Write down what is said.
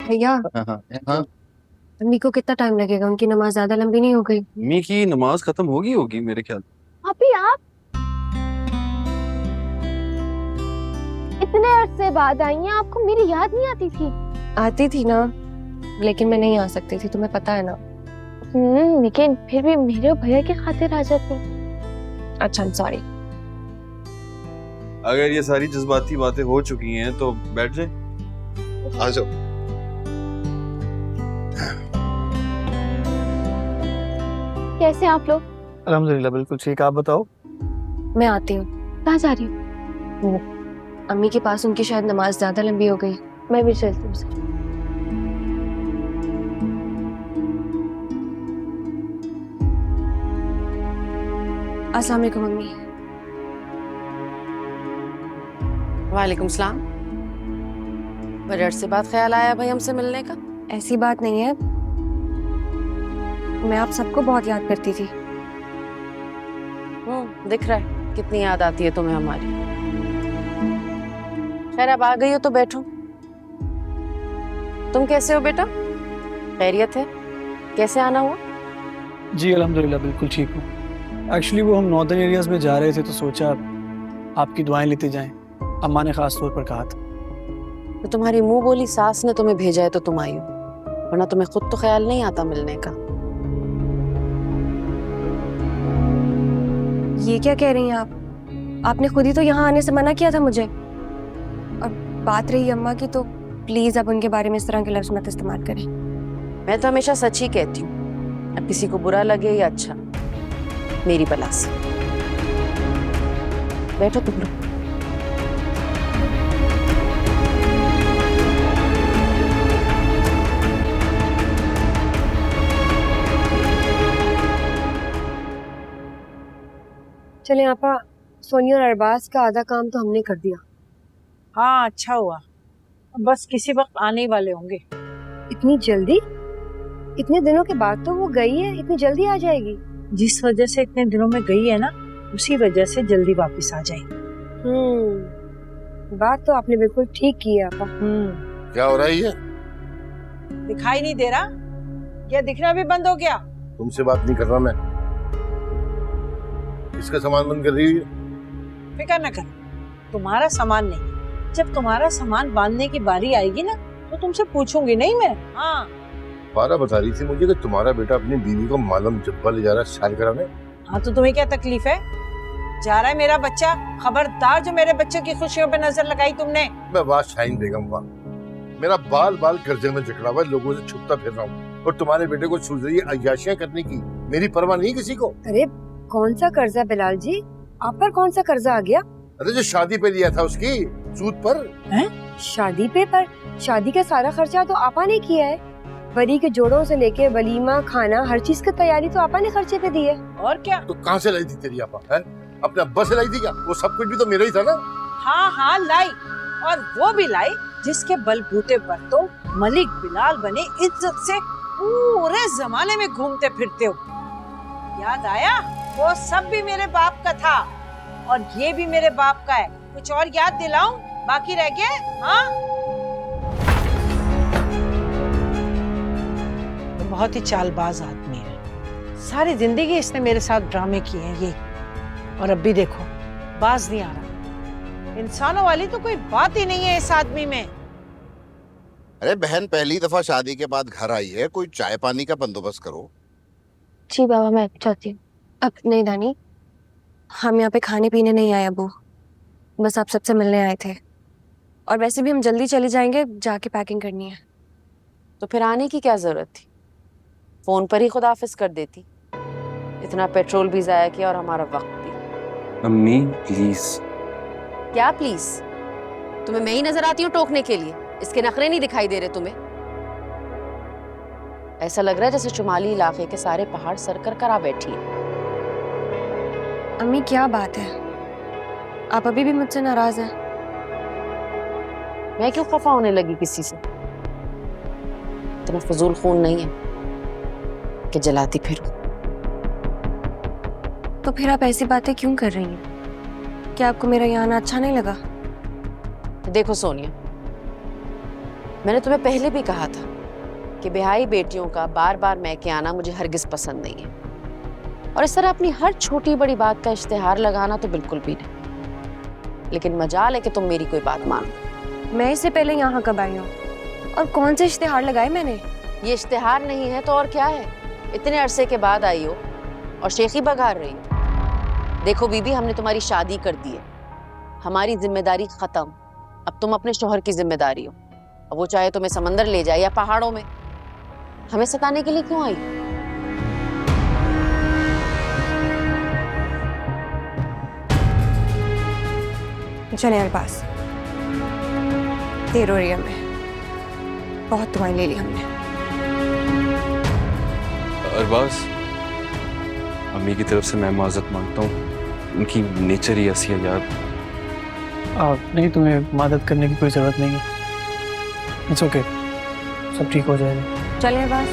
भैया, हाँ हाँ हाँ। अम्मी को कितना टाइम लगेगा? उनकी नमाज ज्यादा लंबी नहीं हो गई? अम्मी की नमाज खत्म होगी मेरे ख्याल। अभी आप इतने अरसे बाद आई हैं, आपको मेरी याद नहीं आती थी? आती थी ना, लेकिन मैं नहीं आ सकती थी, तुम्हें पता है ना। लेकिन फिर भी मेरे और भैया की खातिर आ जाती। अच्छा, सॉरी। अगर ये सारी जज्बाती बातें हो चुकी हैं तो बैठ जाए। आ जाओ। कैसे आप लोग? अल्हम्दुलिल्लाह बिल्कुल ठीक। आप बताओ। मैं आती हूँ। कहाँ जा रही हूँ? अम्मी के पास उनकी शायद नमाज ज्यादा लंबी हो गई। मैं भी चलती हूँ। अस्सलाम वालेकुम अम्मी। वालेकुम सलाम। बड़े अरसे बाद ख्याल आया भाई हमसे मिलने का। ऐसी बात नहीं है, मैं आप सबको बहुत याद करती थी। दिख रहा है कितनी याद आती है तुम्हें हमारी। खैर अब आ गई हो तो बैठो। तुम कैसे हो बेटा? खैरियत है? कैसे आना हुआ? जी अल्हम्दुलिल्लाह बिल्कुल ठीक हूँ। एक्चुअली वो हम नॉर्दर्न एरियाज में जा रहे थे तो सोचा आपकी दुआएं लेते जाएं। अम्मा ने खास तौर पर कहा था। तो तुम्हारी मुंह बोली सास ने तुम्हें भेजा है तो तुम आई हो, वरना तुम्हें खुद तो ख्याल नहीं आता मिलने का। ये क्या कह रही हैं आप? आपने खुद ही तो यहाँ आने से मना किया था मुझे। और बात रही अम्मा की, तो प्लीज अब उनके बारे में इस तरह के लफ्ज मत इस्तेमाल करें। मैं तो हमेशा सच ही कहती हूँ, अब किसी को बुरा लगे या अच्छा, मेरी बला से। बैठो तुम लोग। चले आपा, सोनिया और अरबाज का आधा काम तो हमने कर दिया। हाँ अच्छा हुआ, बस किसी वक्त आने ही वाले होंगे। इतनी जल्दी? इतने दिनों के बाद तो वो गई है, इतनी जल्दी आ जाएगी? जिस वजह से इतने दिनों में गई है ना, उसी वजह से जल्दी वापस आ जाएगी। बात तो आपने बिल्कुल ठीक की है आपा। क्या हो रहा है ये? दिखाई नहीं दे रहा? क्या दिखना भी बंद हो गया? तुमसे बात नहीं कर रहा मैं। इसका सामान बंद कर रही है। फिक्र न करो, तुम्हारा सामान नहीं। जब तुम्हारा सामान बांधने की बारी आएगी ना, तो तुमसे पूछूंगी नहीं मैं। हाँ पारा बता रही थी मुझे कि तुम्हारा बेटा अपनी बीवी को मालूम जब्बा ले जा रहा है शादी कराने। हाँ तो तुम्हें क्या तकलीफ है? जा रहा है मेरा बच्चा। खबरदार जो मेरे बच्चे की खुशियों पे नजर लगाई तुमने। मैं वाह शाहीन बेगम वाह, मेरा बाल बाल कर्जे में जकड़ा हुआ है, लोगों से छुपता फिर रहा हूँ, और तुम्हारे बेटे को सूझ रही है अय्याशियां करने की। मेरी परवाह नहीं किसी को। अरे कौन सा कर्जा बिलाल जी? आप पर कौन सा कर्जा आ गया? अरे जो शादी पे लिया था उसकी सूद पर। शादी पे? पर शादी का सारा खर्चा तो आपा ने किया है। बरी के जोड़ों से लेके वलीमा, खाना, हर चीज की तैयारी तो आपा ने खर्चे पे दी है। और क्या? तो कहाँ से लाई थी तेरी आपा? है अपने अब्बा से लाई थी क्या? वो सब कुछ भी तो मेरा ही था ना। हाँ हाँ लाई, और वो भी लाई जिसके बलबूते पर तुम मलिक बिलाल बने इज्जत से पूरे जमाने में घूमते फिरते हो। याद आया? वो सब भी मेरे बाप का था, और ये भी मेरे बाप का है। कुछ और याद दिलाऊं? बाकी रह गया? हाँ बहुत ही चालबाज आदमी है। सारी जिंदगी इसने मेरे साथ ड्रामे किए हैं ये, और अब भी देखो बाज नहीं आ रहा। इंसानों वाली तो कोई बात ही नहीं है इस आदमी में। अरे बहन पहली दफा शादी के बाद घर आई है, कोई चाय पानी का बंदोबस्त करो। जी बाबा, मैं चाहती हूँ। अब नहीं दानी, हम यहाँ पे खाने पीने नहीं आए अबू, बस आप सबसे मिलने आए थे। और वैसे भी हम जल्दी चले जाएंगे, जाके पैकिंग करनी है। तो फिर आने की क्या जरूरत थी? फोन पर ही खुदाफिज कर देती। इतना पेट्रोल भी जाया किया और हमारा वक्त भी। अम्मी प्लीज। क्या प्लीज? तुम्हें मैं ही नजर आती हूँ टोकने के लिए? इसके नखरे नहीं दिखाई दे रहे तुम्हें? ऐसा लग रहा है जैसे शुमाली इलाके के सारे पहाड़ सर कर करा बैठी है। अम्मी क्या बात है, आप अभी भी मुझसे नाराज हैं? मैं क्यों खफा होने लगी किसी से? इतना फजूल खून नहीं है कि जलाती फिर। तो फिर आप ऐसी बातें क्यों कर रही हैं? क्या आपको मेरा यहाँ आना अच्छा नहीं लगा? देखो सोनिया, मैंने तुम्हें पहले भी कहा था कि ब्याही बेटियों का बार बार मैके आना मुझे हरगिज पसंद नहीं है, और इस तरह अपनी हर छोटी बड़ी बात का इश्तिहार लगाना तो बिल्कुल भी नहीं। लेकिन मजाल है कि तुम मेरी कोई बात मानो। मैं इससे पहले यहाँ कब आई हूँ और कौन से इश्तिहार लगाए मैंने? ये इश्तिहार नहीं है तो और क्या है? इतने अरसे के बाद आई हो और शेखी बघार रही हो। देखो बीबी, हमने तुम्हारी शादी कर दी है, हमारी जिम्मेदारी खत्म। अब तुम अपने शौहर की जिम्मेदारी हो। अब वो चाहे तुम्हें समंदर ले जाए या पहाड़ों में, हमें सताने के लिए क्यों आई? चले अरबाज, देर हो रही है हमें, बहुत दुआएं ले ली हमने। अरबाज, अम्मी की तरफ से मैं माजरत मांगता हूँ, उनकी नेचर ही ऐसी है यार। नहीं, तुम्हें मदद करने की कोई ज़रूरत नहीं है। इट्स ओके, सब ठीक हो जाएगा। चले अरबाज।